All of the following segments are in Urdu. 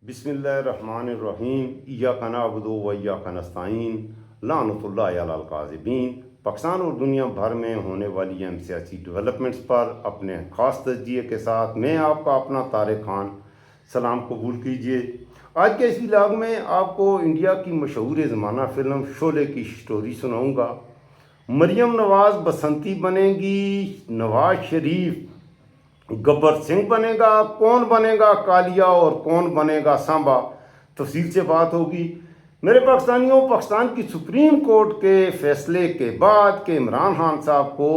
بسم اللہ الرحمن الرحیم ایاک نعبد و ایاک نستعین لعنت اللہ علی الکاذبین۔ پاکستان اور دنیا بھر میں ہونے والی اہم سیاسی ڈیولپمنٹس پر اپنے خاص تجزیے کے ساتھ میں آپ کا اپنا طارق خان سلام قبول کیجیے۔ آج کے اس ولاگ میں آپ کو انڈیا کی مشہور زمانہ فلم شعلے کی سٹوری سناؤں گا۔ مریم نواز بسنتی بنے گی، نواز شریف گبر سنگھ بنے گا، کون بنے گا کالیا اور کون بنے گا سانبا، تفصیل سے بات ہوگی۔ میرے پاکستانیوں، پاکستان کی سپریم کورٹ کے فیصلے کے بعد کہ عمران خان صاحب کو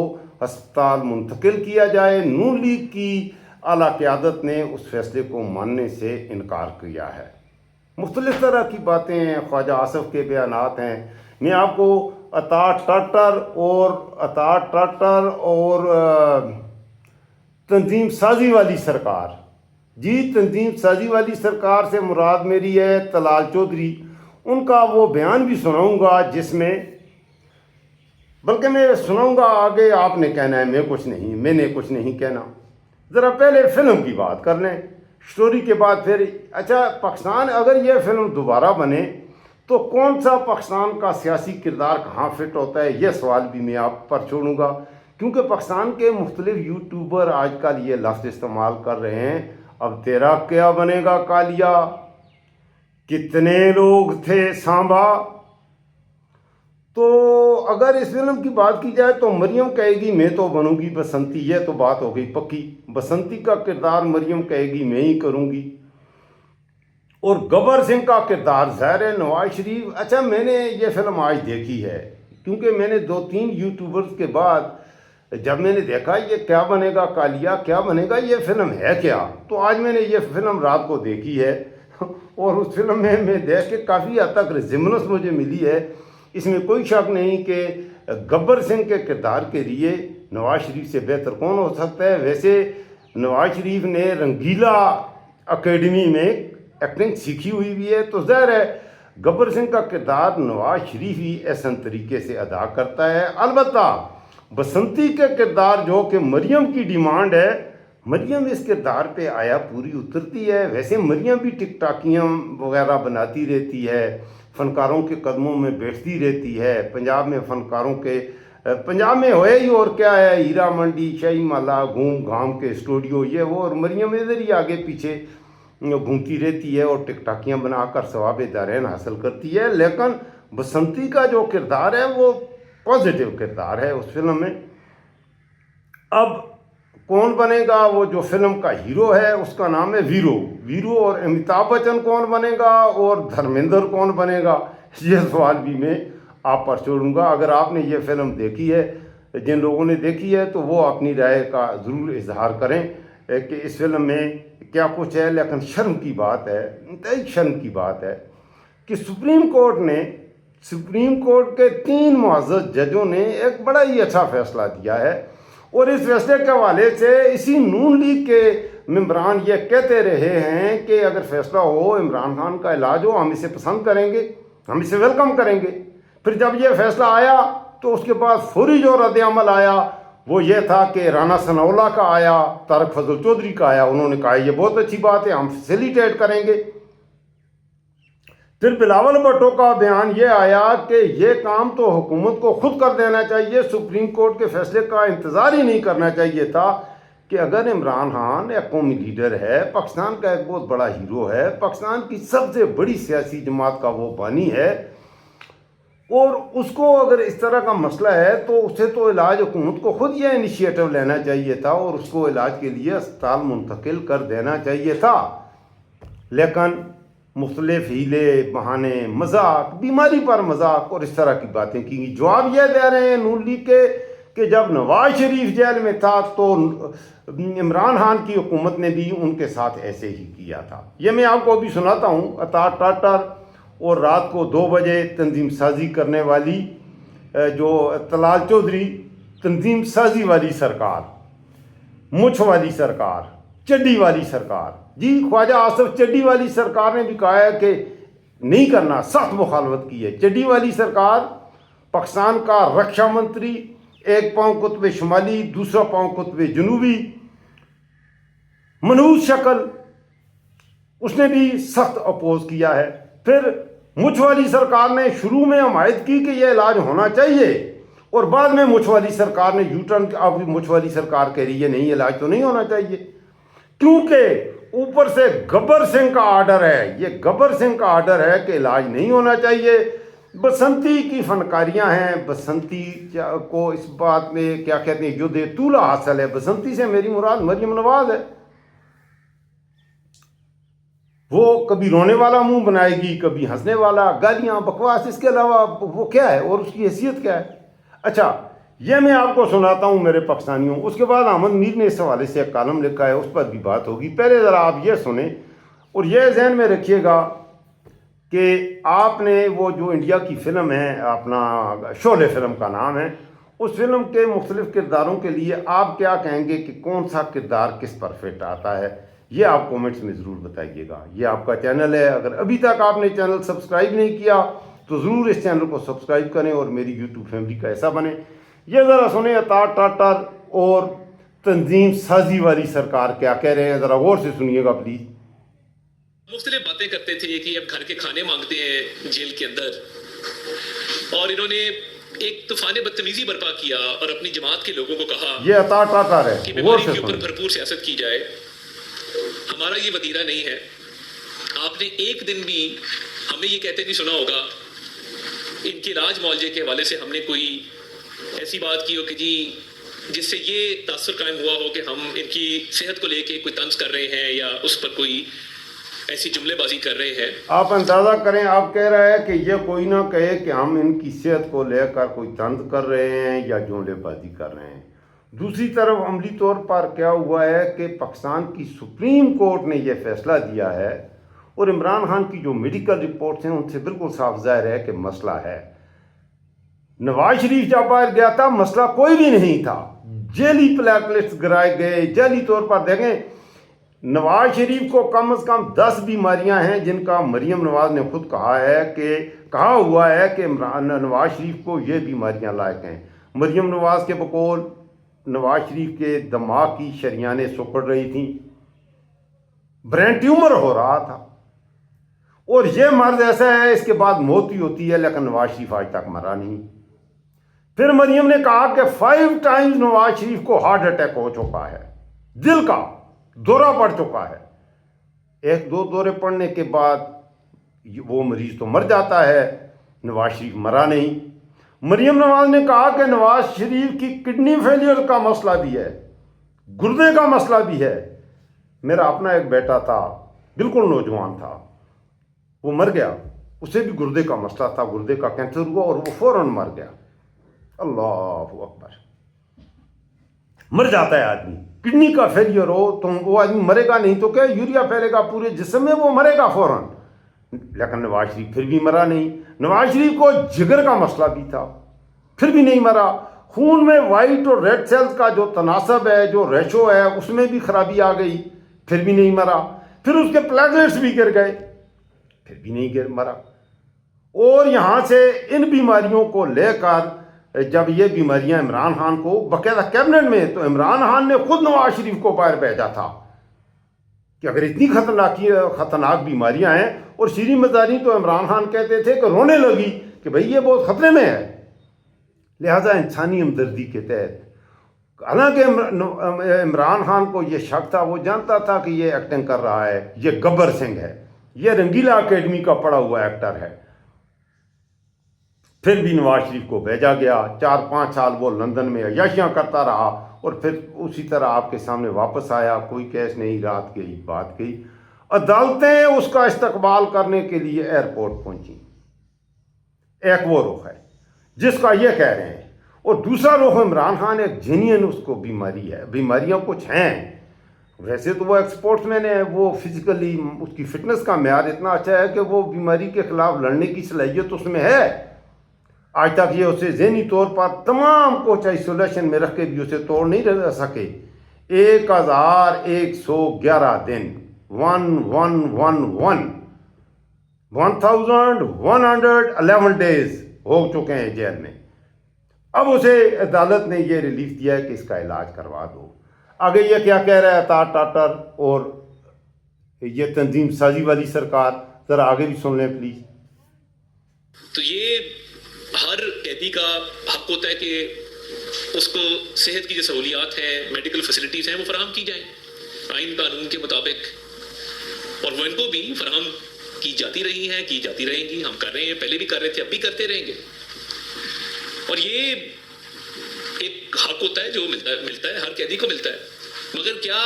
ہسپتال منتقل کیا جائے، نون لیگ کی اعلیٰ قیادت نے اس فیصلے کو ماننے سے انکار کیا ہے۔ مختلف طرح کی باتیں ہیں، خواجہ آصف کے بیانات ہیں۔ میں آپ کو عطا ٹاٹر اور تنظیم سازی والی سرکار، تنظیم سازی والی سرکار سے مراد میری ہے طلال چودھری، ان کا وہ بیان بھی سناؤں گا، جس میں بلکہ میں سناؤں گا، آگے آپ نے کہنا ہے، میں نے کچھ نہیں کہنا۔ ذرا پہلے فلم کی بات کر لیں، سٹوری کے بعد پھر اچھا پاکستان اگر یہ فلم دوبارہ بنے تو کون سا پاکستان کا سیاسی کردار کہاں فٹ ہوتا ہے، یہ سوال بھی میں آپ پر چھوڑوں گا، کیونکہ پاکستان کے مختلف یوٹیوبر آج کل یہ لفظ استعمال کر رہے ہیں، اب تیرا کیا بنے گا کالیا، کتنے لوگ تھے سانبا۔ تو اگر اس فلم کی بات کی جائے تو مریم کہے گی میں تو بنوں گی بسنتی، یہ تو بات ہو گئی پکی، بسنتی کا کردار مریم کہے گی میں ہی کروں گی، اور گبر سنگھ کا کردار ظاہر ہے نواز شریف۔ اچھا میں نے یہ فلم آج دیکھی ہے، کیونکہ میں نے 2-3 یوٹیوبرز کے بعد جب میں نے دیکھا یہ کیا بنے گا کالیا، کیا بنے گا، یہ فلم ہے کیا، تو آج میں نے یہ فلم رات کو دیکھی ہے، اور اس فلم میں دیکھ کے کافی حد تک ریزمبلنس مجھے ملی ہے۔ اس میں کوئی شک نہیں کہ گبر سنگھ کے کردار کے لیے نواز شریف سے بہتر کون ہو سکتا ہے۔ ویسے نواز شریف نے رنگیلا اکیڈمی میں ایکٹنگ سیکھی ہوئی بھی ہے، تو ظاہر ہے گبر سنگھ کا کردار نواز شریف ہی احسن طریقے سے ادا کرتا ہے۔ البتہ بسنتی کے کردار جو کہ مریم کی ڈیمانڈ ہے، مریم اس کردار پہ آیا پوری اترتی ہے۔ ویسے مریم بھی ٹک ٹاکیاں وغیرہ بناتی رہتی ہے، فنکاروں کے قدموں میں بیٹھتی رہتی ہے، پنجاب میں ہوئے ہی اور کیا ہے، ہیرا منڈی، شاہی مالا، گھوم گھام کے اسٹوڈیو، یہ وہ، اور مریم ادھر ہی آگے پیچھے گھومتی رہتی ہے اور ٹک ٹاکیاں بنا کر ثواب دارین حاصل کرتی ہے۔ لیکن بسنتی کا جو کردار ہے وہ پازیٹیو کردار ہے اس فلم میں۔ اب کون بنے گا، وہ جو فلم کا ہیرو ہے اس کا نام ہے ویرو، اور امیتابھ بچن کون بنے گا اور دھرمیندر کون بنے گا، یہ سوال بھی میں آپ پر چھوڑوں گا۔ اگر آپ نے یہ فلم دیکھی ہے، جن لوگوں نے دیکھی ہے، تو وہ اپنی رائے کا ضرور اظہار کریں کہ اس فلم میں کیا کچھ ہے۔ لیکن شرم کی بات ہے، انتہائی شرم کی بات ہے کہ سپریم کورٹ کے 3 معزز ججوں نے ایک بڑا ہی اچھا فیصلہ دیا ہے، اور اس فیصلے کے حوالے سے اسی نون لیگ کے ممبران یہ کہتے رہے ہیں کہ اگر فیصلہ ہو عمران خان کا علاج ہو، ہم اسے پسند کریں گے، ہم اسے ویلکم کریں گے۔ پھر جب یہ فیصلہ آیا تو اس کے بعد فوری جو رد عمل آیا وہ یہ تھا کہ رانا ثناءاللہ کا آیا، طارق فضل چودھری کا آیا، انہوں نے کہا یہ بہت اچھی بات ہے، ہم فیسیلیٹیٹ کریں گے۔ پھر بلاول بھٹو کا بیان یہ آیا کہ یہ کام تو حکومت کو خود کر دینا چاہیے، سپریم کورٹ کے فیصلے کا انتظار ہی نہیں کرنا چاہیے تھا، کہ اگر عمران خان ایک قومی لیڈر ہے، پاکستان کا ایک بہت بڑا ہیرو ہے، پاکستان کی سب سے بڑی سیاسی جماعت کا وہ بانی ہے، اور اس کو اگر اس طرح کا مسئلہ ہے تو اسے تو علاج حکومت کو خود یہ انیشیٹو لینا چاہیے تھا اور اس کو علاج کے لیے اسپتال منتقل کر دینا چاہیے تھا۔ لیکن مختلف ہیلے، بہانے، مذاق، بیماری پر مذاق اور اس طرح کی باتیں کی گئی۔ جواب یہ دے رہے ہیں نون لیگ کے کہ جب نواز شریف جیل میں تھا تو عمران خان کی حکومت نے بھی ان کے ساتھ ایسے ہی کیا تھا۔ یہ میں آپ کو ابھی سناتا ہوں، عطا ٹاٹر اور رات کو 2 بجے تنظیم سازی کرنے والی جو طلال چودھری، تنظیم سازی والی سرکار، مچھ والی سرکار، چڈی والی سرکار، جی خواجہ آصف چڈی والی سرکار نے بھی کہا ہے کہ نہیں کرنا، سخت مخالفت کی ہے۔ چڈی والی سرکار پاکستان کا رکشا منتری، ایک پاؤں قطب شمالی، دوسرا پاؤں قطب جنوبی، منحوس شکل، اس نے بھی سخت اپوز کیا ہے. پھر مجھ والی سرکار نے شروع میں حمایت کی کہ یہ علاج ہونا چاہیے، اور بعد میں مجھ والی سرکار نے یو ٹرن. اب مجھ والی سرکار کہہ رہی ہے نہیں علاج تو نہیں ہونا چاہیے، کیونکہ اوپر سے گبر سنگھ کا آرڈر ہے. یہ گبر سنگھ کا آرڈر ہے کہ علاج نہیں ہونا چاہیے. بسنتی کی فنکاریاں ہیں. بسنتی کو اس بات میں کیا کہتے ہیں یدھ طولہ حاصل ہے. بسنتی سے میری مراد مریم نواز ہے. وہ کبھی رونے والا منہ بنائے گی، کبھی ہنسنے والا، گالیاں بکواس، اس کے علاوہ وہ کیا ہے اور اس کی حیثیت کیا ہے؟ اچھا یہ میں آپ کو سناتا ہوں میرے پاکستانیوں. اس کے بعد احمد میر نے اس حوالے سے ایک کالم لکھا ہے، اس پر بھی بات ہوگی. پہلے ذرا آپ یہ سنیں اور یہ ذہن میں رکھیے گا کہ آپ نے وہ جو انڈیا کی فلم ہے، اپنا شعلے فلم کا نام ہے، اس فلم کے مختلف کرداروں کے لیے آپ کیا کہیں گے کہ کون سا کردار کس پر فٹ آتا ہے؟ یہ آپ کومنٹس میں ضرور بتائیے گا. یہ آپ کا چینل ہے، اگر ابھی تک آپ نے چینل سبسکرائب نہیں کیا تو ضرور اس چینل کو سبسکرائب کریں اور میری یوٹیوب فیملی کا ایسا بنیں. یہ ذرا سنیں عطا ٹاٹر اور تنظیم سازی والی سرکار کیا کہہ رہے ہیں، ذرا غور سے سنیے گا پلیز. مختلف باتیں کرتے تھے کہ اب گھر کے کھانے مانگتے ہیں جیل کے اندر، اور انہوں نے ایک طوفان بدتمیزی برپا کیا اور اپنی جماعت کے لوگوں کو کہا یہ عطا ٹاٹر ہے، کہ غور بیماری سے کے اوپر سنیں. بھرپور سیاست کی جائے. ہمارا یہ وتیرہ نہیں ہے. آپ نے ایک دن بھی ہمیں یہ کہتے نہیں سنا ہوگا ان کے علاج معالجے کے حوالے سے ہم نے کوئی ایسی بات کی ہو کہ جی جس سے یہ تاثر قائم ہوا ہو کہ ہم ان کی صحت کو لے کے کوئی طنز کر رہے ہیں یا اس پر کوئی ایسی جملے بازی کر رہے ہیں. آپ اندازہ کریں، آپ کہہ رہے ہیں کہ یہ کوئی نہ کہے کہ ہم ان کی صحت کو لے کر کوئی طنز کر رہے ہیں یا جملے بازی کر رہے ہیں. دوسری طرف عملی طور پر کیا ہوا ہے کہ پاکستان کی سپریم کورٹ نے یہ فیصلہ دیا ہے، اور عمران خان کی جو میڈیکل رپورٹس ہیں ان سے بالکل صاف ظاہر ہے کہ مسئلہ ہے. نواز شریف جب باہر گیا تھا مسئلہ کوئی بھی نہیں تھا. جیلی بلیک لسٹ گرائے گئے. جیلی طور پر دیکھیں نواز شریف کو کم از کم 10 بیماریاں ہیں جن کا مریم نواز نے خود کہا ہے کہ کہا ہوا ہے کہ نواز شریف کو یہ بیماریاں لاحق ہیں. مریم نواز کے بقول نواز شریف کے دماغ کی شریانیں سکڑ رہی تھیں، برین ٹیومر ہو رہا تھا، اور یہ مرض ایسا ہے اس کے بعد موت ہی ہوتی ہے، لیکن نواز شریف آج تک مرا نہیں. پھر مریم نے کہا کہ 5 ٹائمز نواز شریف کو ہارٹ اٹیک ہو چکا ہے، دل کا دورہ پڑ چکا ہے. 1-2 دورے پڑنے کے بعد وہ مریض تو مر جاتا ہے، نواز شریف مرا نہیں. مریم نواز نے کہا کہ نواز شریف کی کڈنی فیلئر کا مسئلہ بھی ہے، گردے کا مسئلہ بھی ہے. میرا اپنا ایک بیٹا تھا، بالکل نوجوان تھا، وہ مر گیا، اسے بھی گردے کا مسئلہ تھا، گردے کا کینسر ہوا اور وہ فوراً مر گیا. اللہ اکبر. مر جاتا ہے آدمی، کڈنی کا فیلئر ہو تو وہ آدمی مرے گا نہیں تو کیا یوریا پھیلے گا پورے جسم میں، وہ مرے گا فوراً. لیکن نواز شریف پھر بھی مرا نہیں. نواز شریف کو جگر کا مسئلہ بھی تھا، پھر بھی نہیں مرا. خون میں وائٹ اور ریڈ سیلز کا جو تناسب ہے، جو ریشو ہے، اس میں بھی خرابی آ گئی، پھر بھی نہیں مرا. پھر اس کے پلیٹلیٹس بھی گر گئے، پھر بھی نہیں مرا. اور یہاں سے ان بیماریوں کو لے کر جب یہ بیماریاں عمران خان کو باقاعدہ کیبنٹ میں، تو عمران خان نے خود نواز شریف کو باہر بھیجا تھا کہ اگر اتنی خطرناک بیماریاں ہیں، اور شیریں مزاری تو عمران خان کہتے تھے کہ رونے لگی کہ بھئی یہ بہت خطرے میں ہے. لہذا انسانی ہمدردی کے تحت، حالانکہ عمران خان کو یہ شک تھا، وہ جانتا تھا کہ یہ ایکٹنگ کر رہا ہے، یہ گبر سنگھ ہے، یہ رنگیلا اکیڈمی کا پڑھا ہوا ایکٹر ہے. پھر بھی نواز شریف کو بھیجا گیا. 4-5 سال وہ لندن میں عیاشیاں کرتا رہا، اور پھر اسی طرح آپ کے سامنے واپس آیا. کوئی کیس نہیں، رات گئی بات گئی. عدالتیں اس کا استقبال کرنے کے لیے ایئرپورٹ پہنچیں. ایک وہ رخ ہے جس کا یہ کہہ رہے ہیں، اور دوسرا رخ عمران خان ایک جینین اس کو بیماری ہے. بیماریاں کچھ ہیں، ویسے تو وہ ایکسپورٹس مین ہے، وہ فزیکلی اس کی فٹنس کا معیار اتنا اچھا ہے کہ وہ بیماری کے خلاف لڑنے کی صلاحیت اس میں ہے. آج تک یہ اسے ذہنی طور پر تمام کچھ آئسولیشن میں رکھ کے بھی اسے توڑ نہیں رہ سکے. 1111 دن 1111 ڈیز ہو چکے ہیں جیل میں. اب اسے عدالت نے یہ ریلیف دیا ہے کہ اس کا علاج کروا دو. آگے یہ کیا کہہ رہا ہے عطا ٹاٹر اور یہ تنظیم سازی والی سرکار، ذرا آگے بھی سن لیں پلیز. تو یہ ہر قیدی کا حق ہوتا ہے کہ اس کو صحت کی جو سہولیات ہیں، میڈیکل فیسلٹیز ہیں، وہ فراہم کی جائیں آئین قانون کے مطابق، اور وہ ان کو بھی فراہم کی جاتی رہی ہیں، کی جاتی رہیں گی. ہم کر رہے ہیں، پہلے بھی کر رہے تھے، اب بھی کرتے رہیں گے. اور یہ ایک حق ہوتا ہے جو ملتا ہے ہر قیدی کو ملتا ہے. مگر کیا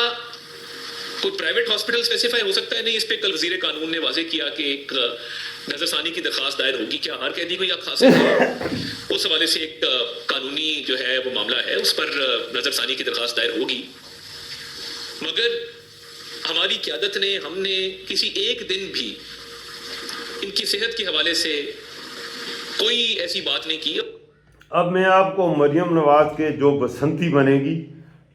کوئی پرائیویٹ ہاسپٹل اسپیسیفائی ہو سکتا ہے؟ نہیں. اس پہ کل وزیر قانون نے واضح کیا کہ ایک نظر ثانی کی درخواست دائر ہوگی. کیا ہر قیدی کو یہ حق حاصل ہے؟ اس حوالے سے ایک قانونی جو ہے وہ معاملہ ہے، اس پر نظر ثانی کی درخواست دائر ہوگی. مگر ہماری قیادت نے، ہم نے کسی ایک دن بھی ان کی صحت کے حوالے سے کوئی ایسی بات نہیں کی. اب میں آپ کو مریم نواز کے جو بسنتی بنے گی،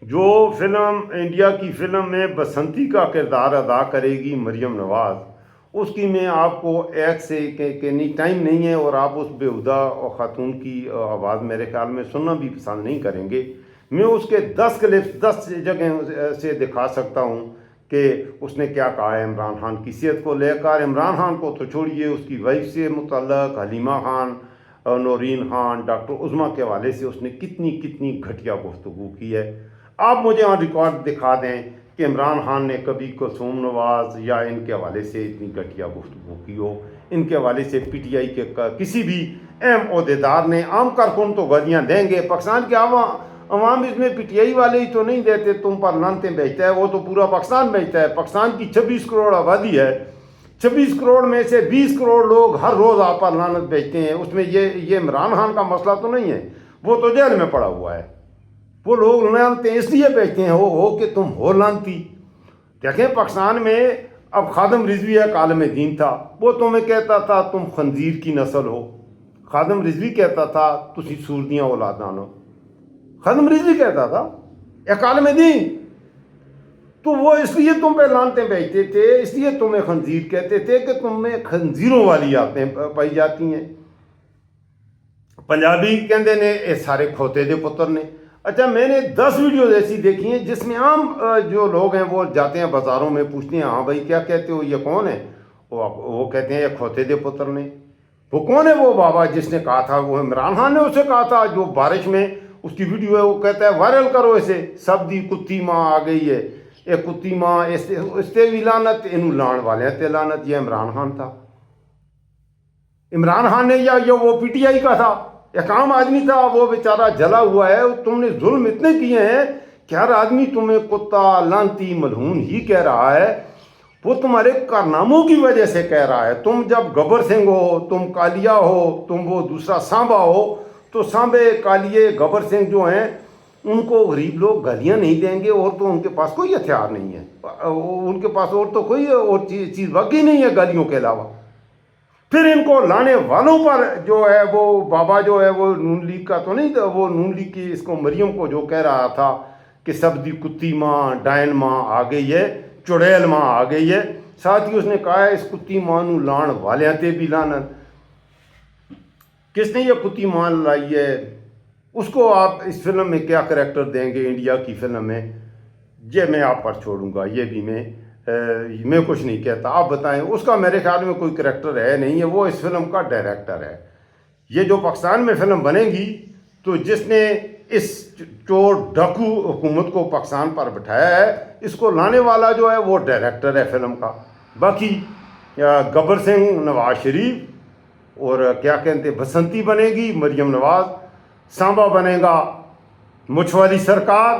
جو فلم انڈیا کی فلم میں بسنتی کا کردار ادا کرے گی مریم نواز، اس کی میں آپ کو ایک سے کہ نہیں ٹائم نہیں ہے، اور آپ اس بےہودہ خاتون کی آواز میرے خیال میں سننا بھی پسند نہیں کریں گے. میں اس کے 10 کلپس 10 جگہ سے دکھا سکتا ہوں کہ اس نے کیا کہا ہے عمران خان کی صحت کو لے کر. عمران خان کو تو چھوڑیے، اس کی وائف سے متعلق حلیمہ خان، نورین خان، ڈاکٹر عظمیٰ کے حوالے سے اس نے کتنی گھٹیا گفتگو کی ہے. آپ مجھے آن ریکارڈ دکھا دیں کہ عمران خان نے کبھی کلثوم نواز یا ان کے حوالے سے اتنی گھٹیا گفتگو کی ہو. ان کے حوالے سے پی ٹی آئی کے کسی بھی اہم عہدیدار نے عام کارکن تو گالیاں دیں گے. پاکستان کے عوام اس میں پی ٹی آئی والے ہی تو نہیں دیتے، تم پر لانتیں بھیجتا ہے، وہ تو پورا پاکستان بھیجتا ہے. پاکستان کی 26 کروڑ آبادی ہے، 26 کروڑ میں سے 20 کروڑ لوگ ہر روز آپ پر لعنت بھیجتے ہیں. اس میں یہ عمران خان کا مسئلہ تو نہیں ہے، وہ تو جیل میں پڑا ہوا ہے. وہ لوگ لعنتیں اس لیے بھیجتے ہیں ہو کہ تم ہو لعنتی. دیکھیں پاکستان میں اب خادم رضوی ایک عالم دین تھا، وہ تمہیں کہتا تھا تم خنزیر کی نسل ہو. خادم رضوی کہتا تھا تسی سوردیاں اولادان ہو. خادم رضوی کہتا تھا، ایک عالم دین. تو وہ اس لیے تم پہ لانتیں بھیجتے تھے، اس لیے تمہیں خنزیر کہتے تھے کہ تم میں خنزیروں والی عادتیں پائی جاتی ہیں. پنجابی کہندے نے اے سارے کھوتے دے پتر نے. اچھا میں نے 10 ویڈیوز ایسی دیکھی ہیں جس میں عام جو لوگ ہیں وہ جاتے ہیں بازاروں میں، پوچھتے ہیں ہاں بھائی کیا کہتے ہو، یہ کون ہے؟ وہ کہتے ہیں یہ کھوتے دے پتر نے. وہ کون ہے؟ وہ بابا جس نے کہا تھا، وہ عمران خان نے اسے کہا تھا، جو بارش میں اس کی ویڈیو ہے، وہ کہتا ہے وائرل کرو اسے، سب دی کتی ماں آ گئی ہے، اے کتی ماں اس تے بھی لعنت، انہوں لان والے تے لعنت. یہ عمران خان تھا. عمران خان نے یا وہ پی ٹی آئی کا تھا، ایک عام آدمی تھا، وہ بیچارہ جلا ہوا ہے. تم نے ظلم اتنے کیے ہیں کہ ہر آدمی تمہیں کتا، لانتی، ملعون ہی کہہ رہا ہے. وہ تمہارے کارناموں کی وجہ سے کہہ رہا ہے. تم جب گبر سنگھ ہو، تم کالیا ہو، تم وہ دوسرا سانبا ہو، تو سانبے، کالیے، گبر سنگھ جو ہیں ان کو غریب لوگ گالیاں نہیں دیں گے، اور تو ان کے پاس کوئی ہتھیار نہیں ہے، ان کے پاس اور تو کوئی اور چیز باقی نہیں ہے گالیوں کے علاوہ. پھر ان کو لانے والوں پر جو ہے وہ بابا جو ہے وہ نون لیگ کا تو نہیں، وہ نون لیگ کی اس کو مریم کو جو کہہ رہا تھا کہ سب دی کتی ماں، ڈائن ماں آ گئی ہے، چڑیل ماں آ گئی ہے. ساتھ ہی اس نے کہا ہے اس کتی ماں نو لان والیاں تے بھی لعنت. کس نے یہ کتی ماں لائی ہے؟ اس کو آپ اس فلم میں کیا کریکٹر دیں گے انڈیا کی فلم میں؟ یہ میں آپ پر چھوڑوں گا، یہ بھی میں کچھ نہیں کہتا، آپ بتائیں. اس کا میرے خیال میں کوئی کریکٹر ہے نہیں ہے، وہ اس فلم کا ڈائریکٹر ہے. یہ جو پاکستان میں فلم بنے گی تو جس نے اس چور ڈاکو حکومت کو پاکستان پر بٹھایا ہے، اس کو لانے والا جو ہے وہ ڈائریکٹر ہے فلم کا. باقی گبر سنگھ نواز شریف، اور کیا کہتے بسنتی بنے گی مریم نواز، سانبا بنے گا مچھ والی سرکار،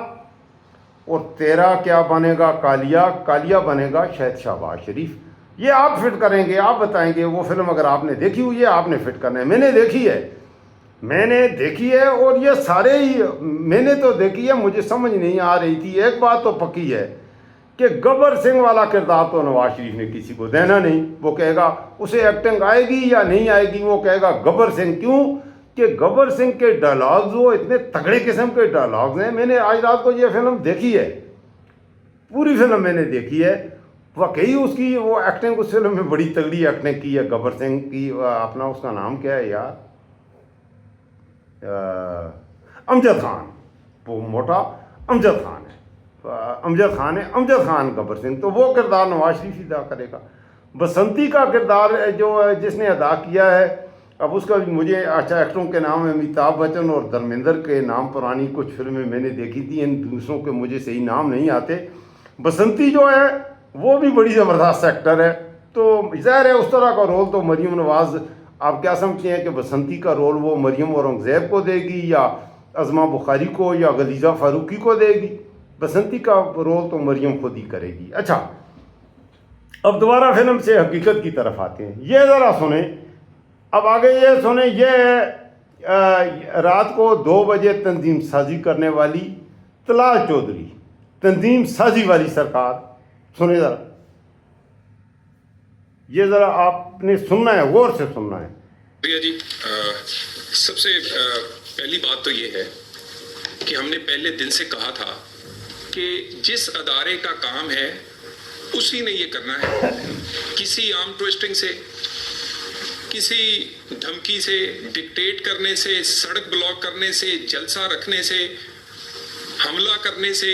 اور تیرا کیا بنے گا؟ کالیا بنے گا شاید شہباز شریف. یہ آپ فٹ کریں گے، آپ بتائیں گے. وہ فلم اگر آپ نے دیکھی ہوئی ہے آپ نے فٹ کرنا ہے. میں نے دیکھی ہے اور یہ سارے ہی میں نے تو دیکھی ہے، مجھے سمجھ نہیں آ رہی تھی. ایک بات تو پکی ہے کہ گبر سنگھ والا کردار تو نواز شریف نے کسی کو دینا نہیں. وہ کہے گا اسے ایکٹنگ آئے گی یا نہیں آئے گی، وہ کہے گا گبر سنگھ. کیوں کہ گبر سنگھ کے ڈائلاگز وہ اتنے تگڑے قسم کے ڈائلاگز ہیں. میں نے آج رات کو یہ فلم دیکھی ہے، پوری فلم میں نے دیکھی ہے. واقعی اس کی وہ ایکٹنگ اس فلم میں بڑی تگڑی ایکٹنگ کی ہے گبر سنگھ کی. اپنا اس کا نام کیا ہے یار؟ امجد خان. وہ موٹا امجد خان ہے. امجد خان ہے، امجد خان گبر سنگھ، تو وہ کردار نواز شریف ہی ادا کرے گا۔ بسنتی کا کردار جو جس نے ادا کیا ہے، اب اس کا بھی مجھے اچھا ایکٹروں کے نام امیتابھ بچن اور دھرمیندر کے نام پرانی کچھ فلمیں میں نے دیکھی تھی، ان دوسروں کے مجھے صحیح نام نہیں آتے۔ بسنتی جو ہے وہ بھی بڑی زبردست ایکٹر ہے، تو ظاہر ہے اس طرح کا رول تو مریم نواز، آپ کیا سمجھتے ہیں کہ بسنتی کا رول وہ مریم اورنگزیب کو دے گی یا عظمہ بخاری کو یا غلیظہ فاروقی کو دے گی؟ بسنتی کا رول تو مریم خود ہی کرے گی۔ اچھا، اب دوبارہ فلم سے حقیقت کی طرف آتے ہیں، یہ ذرا سنیں، اب آگے یہ سنیں، یہ رات کو 2 بجے تنظیم سازی کرنے والی طلال چودھری، تنظیم سازی والی سرکار، سنیں ذرا، یہ ذرا آپ نے سننا ہے، غور سے سننا ہے۔ جی، سب سے پہلی بات تو یہ ہے کہ ہم نے پہلے دن سے کہا تھا کہ جس ادارے کا کام ہے اسی نے یہ کرنا ہے۔ کسی آرم ٹوئسٹنگ سے، کسی دھمکی سے، ڈکٹیٹ کرنے سے، سڑک بلاک کرنے سے، جلسہ رکھنے سے، حملہ کرنے سے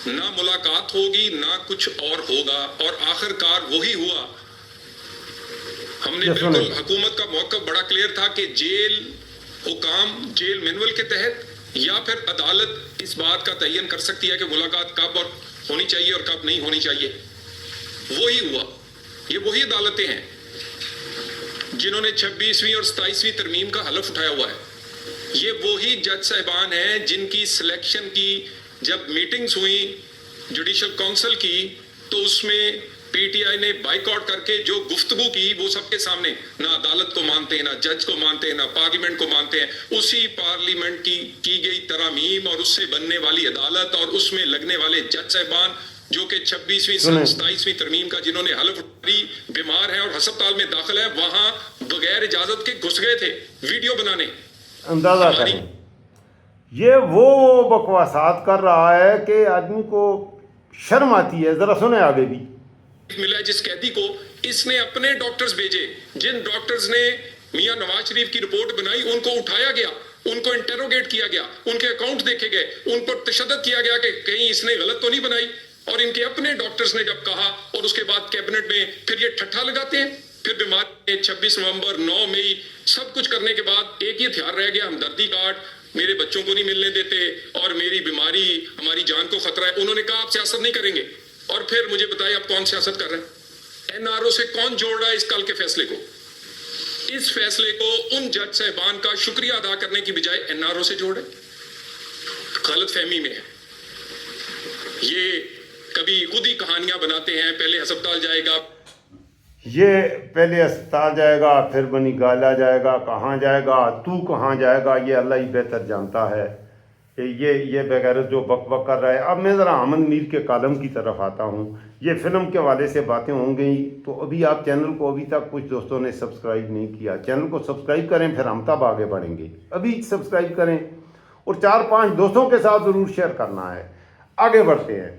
نہ ملاقات ہوگی نہ کچھ اور ہوگا، اور آخر کار وہی ہوا۔ ہم نے بالکل، حکومت کا موقف بڑا کلیئر تھا کہ جیل حکام، جیل مینول کے تحت، یا پھر عدالت اس بات کا تعین کر سکتی ہے کہ ملاقات کب اور ہونی چاہیے اور کب نہیں ہونی چاہیے۔ وہی ہوا۔ یہ وہی عدالتیں ہیں جنہوں نے 26ویں اور 27ویں ترمیم کا حلف اٹھایا ہوا ہے۔ یہ وہی جج صاحبان ہیں جن کی سلیکشن کی جب میٹنگز ہوئیں جوڈیشل کونسل کی، تو اس میں پی ٹی آئی نے بائیک آؤٹ کر کے جو گفتگو کی وہ سب کے سامنے، نہ عدالت کو مانتے ہیں، نہ جج کو مانتے ہیں، نہ پارلیمنٹ کو مانتے ہیں۔ اسی پارلیمنٹ کی گئی ترامیم اور اس سے بننے والی عدالت اور اس میں لگنے والے جج صاحبان جو کہ 26ویں 27ویں ترمیم کا جنہوں نے حلف اٹھائی، بیمار ہیں اور ہسپتال میں داخل ہے، وہاں بغیر اجازت کے گھس گئے تھے ویڈیو بنانے۔ اندازہ کریں، یہ وہ بکواسات کر رہا ہے کہ آدمی کو شرم آتی ہے۔ ذرا سنیں آگے بھی۔ ملا جس قیدی کو، اس نے اپنے ڈاکٹرز بھیجے، جن ڈاکٹرز نے میاں نواز شریف کی رپورٹ بنائی ان کو اٹھایا گیا، ان کو انٹروگیٹ کیا گیا، ان کے اکاؤنٹ دیکھے گئے، ان پر تشدد کیا گیا کہ کہیں اس نے غلط تو نہیں بنائی، اور ان کے اپنے ڈاکٹرز نے جب کہا، اور اس کے بعد کیبنٹ میں پھر یہ ٹھٹھا لگاتے ہیں۔ پھر بیماری 26 نومبر 9 مئی سب کچھ کرنے کے بعد ایک ہی ہتھیار رہ گیا، ہمدردی کارڈ، میرے بچوں کو نہیں ملنے دیتے اور میری بیماری ہماری جان کو خطرہ ہے۔ انہوں نے کہا آپ سیاست نہیں کریں گے، اور پھر مجھے بتائیے آپ کون سیاست کر رہے ہیں؟ این آر او سے کون جوڑ رہا ہے اس کل کے فیصلے کو؟ اس فیصلے کو ان جج صاحبان کا شکریہ ادا کرنے کی بجائے این آر او سے جوڑ رہے ہیں۔ غلط فہمی میں ہے یہ، کبھی خود ہی کہانیاں بناتے ہیں، پہلے ہسپتال جائے گا، یہ پہلے اسپتال جائے گا، پھر بنی گالا جائے گا، کہاں جائے گا، تو کہاں جائے گا، یہ اللہ ہی بہتر جانتا ہے۔ یہ بغیرت جو بک بک کر رہا ہے۔ اب میں ذرا احمد میر کے کالم کی طرف آتا ہوں۔ یہ فلم کے حوالے سے باتیں ہوں گئی، تو ابھی آپ چینل کو ابھی تک کچھ دوستوں نے سبسکرائب نہیں کیا، چینل کو سبسکرائب کریں، پھر ہم تب آگے بڑھیں گے۔ ابھی سبسکرائب کریں اور 4-5 دوستوں کے ساتھ ضرور شیئر کرنا ہے۔ آگے بڑھتے ہیں۔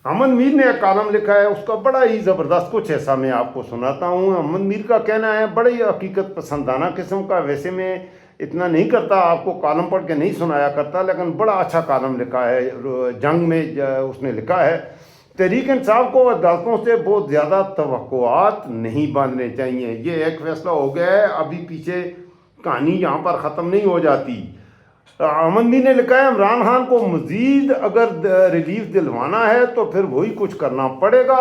احمد میر نے ایک کالم لکھا ہے، اس کا بڑا ہی زبردست کچھ ایسا میں آپ کو سناتا ہوں۔ احمد میر کا کہنا ہے بڑے ہی حقیقت پسندانہ قسم کا، ویسے میں اتنا نہیں کرتا، آپ کو کالم پڑھ کے نہیں سنایا کرتا، لیکن بڑا اچھا کالم لکھا ہے۔ جنگ میں اس نے لکھا ہے، تحریک انصاف کو عدالتوں سے بہت زیادہ توقعات نہیں باندھنے چاہیے۔ یہ ایک فیصلہ ہو گیا ہے، ابھی پیچھے کہانی یہاں پر ختم نہیں ہو جاتی۔ احمد میر نے لکھا ہے عمران خان کو مزید اگر ریلیف دلوانا ہے تو پھر وہی کچھ کرنا پڑے گا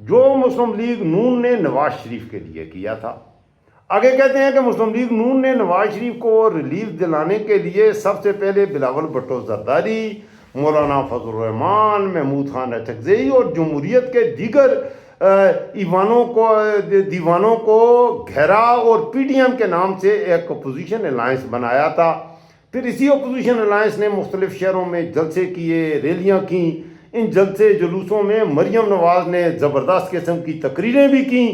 جو مسلم لیگ نون نے نواز شریف کے لیے کیا تھا۔ آگے کہتے ہیں کہ مسلم لیگ نون نے نواز شریف کو ریلیف دلانے کے لیے سب سے پہلے بلاول بھٹو زرداری، مولانا فضل الرحمان، محمود خان اچکزئی اور جمہوریت کے دیگر دیوانوں کو گھیرا اور پی ڈی ایم کے نام سے ایک اپوزیشن الائنس بنایا تھا۔ پھر اسی اپوزیشن الائنس نے مختلف شہروں میں جلسے کیے، ریلیاں کیں۔ ان جلسے جلوسوں میں مریم نواز نے زبردست قسم کی تقریریں بھی کیں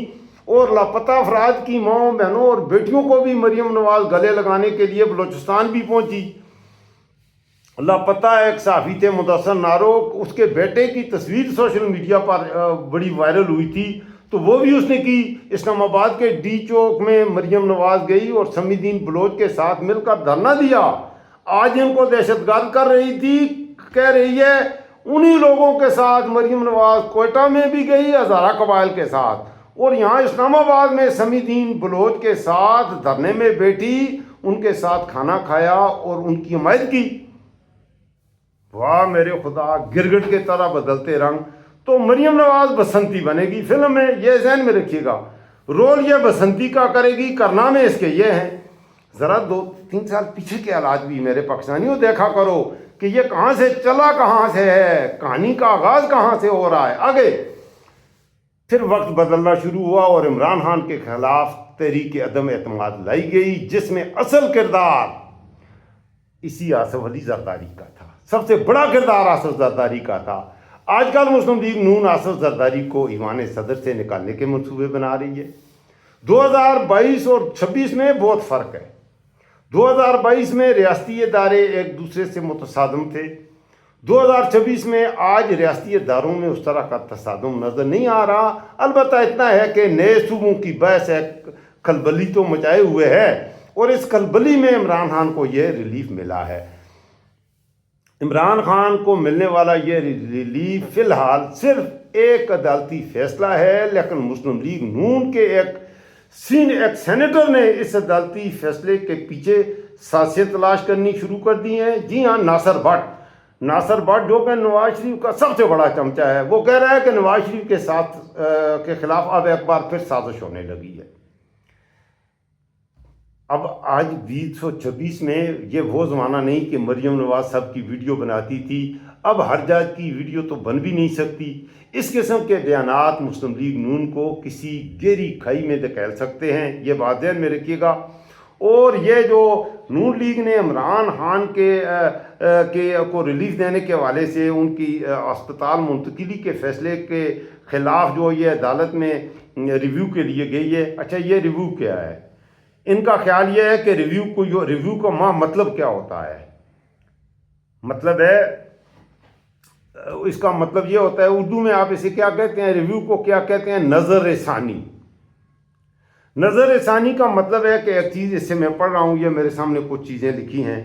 اور لاپتہ افراد کی ماؤں، بہنوں اور بیٹیوں کو بھی مریم نواز گلے لگانے کے لیے بلوچستان بھی پہنچی۔ لاپتہ ایک صحافی تھے مدثر نارو، اس کے بیٹے کی تصویر سوشل میڈیا پر بڑی وائرل ہوئی تھی، تو وہ بھی اس نے کی۔ اسلام آباد کے ڈی چوک میں مریم نواز گئی اور سمی الدین بلوچ کے ساتھ مل کر دھرنا دیا۔ آج ان کو دہشت گرد کر رہی تھی، کہہ رہی ہے انہی لوگوں کے ساتھ مریم نواز کوئٹہ میں بھی گئی ہزارہ قبائل کے ساتھ، اور یہاں اسلام آباد میں سمیع الدین بلوچ کے ساتھ دھرنے میں بیٹھی، ان کے ساتھ کھانا کھایا اور ان کی حمایت کی۔ واہ میرے خدا، گرگٹ کے طرح بدلتے رنگ۔ تو مریم نواز بسنتی بنے گی فلم میں، یہ ذہن میں رکھیے گا، رول یہ بسنتی کا کرے گی، کارنامے اس کے یہ ہیں۔ ذرا 2-3 سال پیچھے کے حالات بھی میرے پاکستانیوں دیکھا کرو کہ یہ کہاں سے چلا، کہاں سے ہے، کہانی کا آغاز کہاں سے ہو رہا ہے۔ آگے پھر وقت بدلنا شروع ہوا اور عمران خان کے خلاف تحریک عدم اعتماد لائی گئی، جس میں اصل کردار اسی آصف علی زرداری کا تھا، سب سے بڑا کردار آصف زرداری کا تھا۔ آج کل مسلم لیگ نون آصف زرداری کو ایوان صدر سے نکالنے کے منصوبے بنا رہی ہے۔ 2022 اور 26 میں بہت فرق ہے۔ 2022 میں ریاستی ادارے ایک دوسرے سے متصادم تھے، 2026 میں آج ریاستی اداروں میں اس طرح کا تصادم نظر نہیں آ رہا۔ البتہ اتنا ہے کہ نئے صوبوں کی بحث ہے، کھلبلی تو مچائے ہوئے ہے، اور اس کھلبلی میں عمران خان کو یہ ریلیف ملا ہے۔ عمران خان کو ملنے والا یہ ریلیف فی الحال صرف ایک عدالتی فیصلہ ہے، لیکن مسلم لیگ نون کے ایک سینیٹر نے اس عدالتی فیصلے کے پیچھے سازشیں تلاش کرنی شروع کر دی ہیں۔ جی ہاں، ناصر بھٹ جو کہ نواز شریف کا سب سے بڑا چمچہ ہے، وہ کہہ رہا ہے کہ نواز شریف کے خلاف اب ایک بار پھر سازش ہونے لگی ہے۔ اب آج 2026 میں یہ وہ زمانہ نہیں کہ مریم نواز صاحب کی ویڈیو بناتی تھی، اب ہر جات کی ویڈیو تو بن بھی نہیں سکتی۔ اس قسم کے بیانات مسلم لیگ نون کو کسی گہری کھائی میں دھکیل سکتے ہیں، یہ بات ذہن میں رکھیے گا۔ اور یہ جو نون لیگ نے عمران خان کو ریلیف دینے کے حوالے سے ان کی اسپتال منتقلی کے فیصلے کے خلاف جو یہ عدالت میں ریویو کے لیے گئی ہے، اچھا یہ ریویو کیا ہے؟ ان کا خیال یہ ہے کہ ریویو کا مطلب کیا ہوتا ہے؟ مطلب ہے، اس کا مطلب یہ ہوتا ہے، اردو میں آپ اسے کیا کہتے ہیں، ریویو کو کیا کہتے ہیں؟ نظر ثانی۔ نظر ثانی کا مطلب ہے کہ ایک چیز، اس سے میں پڑھ رہا ہوں، یہ میرے سامنے کچھ چیزیں لکھی ہیں،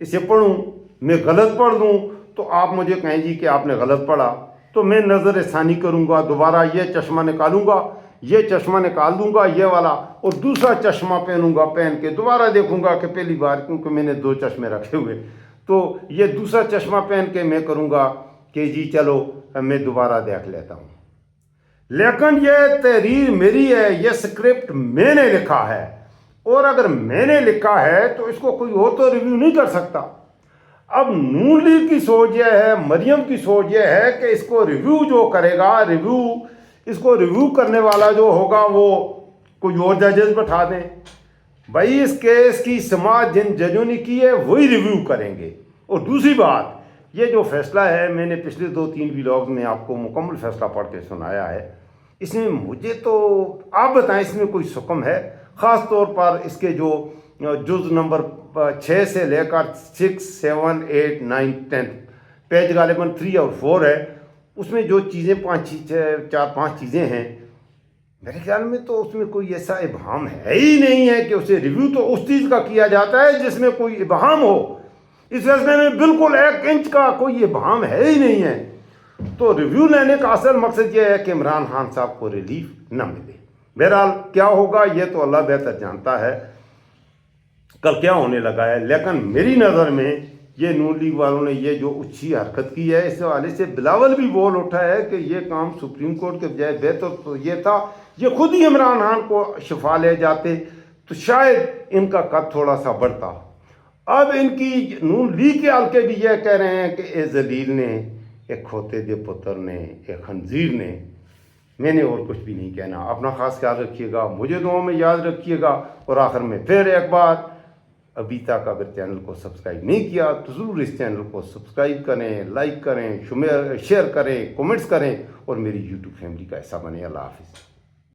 اسے پڑھوں، میں غلط پڑھ دوں تو آپ مجھے کہیں جی کہ آپ نے غلط پڑھا، تو میں نظر ثانی کروں گا، دوبارہ یہ چشمہ نکالوں گا، یہ چشمہ نکال دوں گا یہ والا، اور دوسرا چشمہ پہنوں گا، پہن کے دوبارہ دیکھوں گا کہ پہلی بار، کیونکہ میں نے 2 چشمے رکھے ہوئے، تو یہ دوسرا چشمہ پہن کے میں کروں گا کہ جی چلو میں دوبارہ دیکھ لیتا ہوں۔ لیکن یہ تحریر میری ہے، یہ سکرپٹ میں نے لکھا ہے، اور اگر میں نے لکھا ہے تو اس کو کوئی اور تو ریویو نہیں کر سکتا۔ اب نون لیگ کی سوچ یہ ہے، مریم کی سوچ یہ ہے کہ اس کو ریویو جو کرے گا، اس کو ریویو کرنے والا جو ہوگا وہ کوئی اور ججز بٹھا دیں۔ بھائی اس کیس کی سماعت جن ججوں نے کی ہے وہی ریویو کریں گے۔ اور دوسری بات، یہ جو فیصلہ ہے، میں نے پچھلے 2-3 ولاگز میں آپ کو مکمل فیصلہ پڑھ کے سنایا ہے، اس میں مجھے تو آپ بتائیں اس میں کوئی سکم ہے؟ خاص طور پر اس کے جو جز نمبر 6 سے لے کر 6, 7, 8, 9, 10 پیج غالباً 3 اور 4 ہے، اس میں جو چیزیں 4-5 چیزیں ہیں، میرے خیال میں تو اس میں کوئی ایسا ابہام ہے ہی نہیں ہے کہ اسے ریویو تو اس چیز کا کیا جاتا ہے جس میں کوئی ابہام ہو۔ اس فیصلے میں بالکل 1 انچ کا کوئی ابہام ہے ہی نہیں ہے۔ تو ریویو لینے کا اصل مقصد یہ ہے کہ عمران خان صاحب کو ریلیف نہ ملے۔ بہرحال کیا ہوگا یہ تو اللہ بہتر جانتا ہے، کل کیا ہونے لگا ہے، لیکن میری نظر میں یہ نون لیگ والوں نے یہ جو اچھی حرکت کی ہے، اس حوالے سے بلاول بھی بول اٹھا ہے کہ یہ کام سپریم کورٹ کے بجائے بہتر تو یہ تھا، یہ خود ہی عمران خان کو شفا لے جاتے تو شاید ان کا قد تھوڑا سا بڑھتا۔ اب ان کی نون لیگ کے حلقے بھی یہ کہہ رہے ہیں کہ اے ذلیل نے، ایک کھوتے دے پتر نے، ایک خنزیر نے۔ میں نے اور کچھ بھی نہیں کہنا۔ اپنا خاص خیال رکھیے گا، مجھے دعاؤں میں یاد رکھیے گا، اور آخر میں پھر ایک بات، ابھی تک اگر چینل کو سبسکرائب نہیں کیا تو ضرور اس چینل کو سبسکرائب کریں، لائک کریں، شیئر کریں، کومنٹس کریں، اور میری یوٹیوب فیملی کا حصہ بنیں۔ اللہ حافظ۔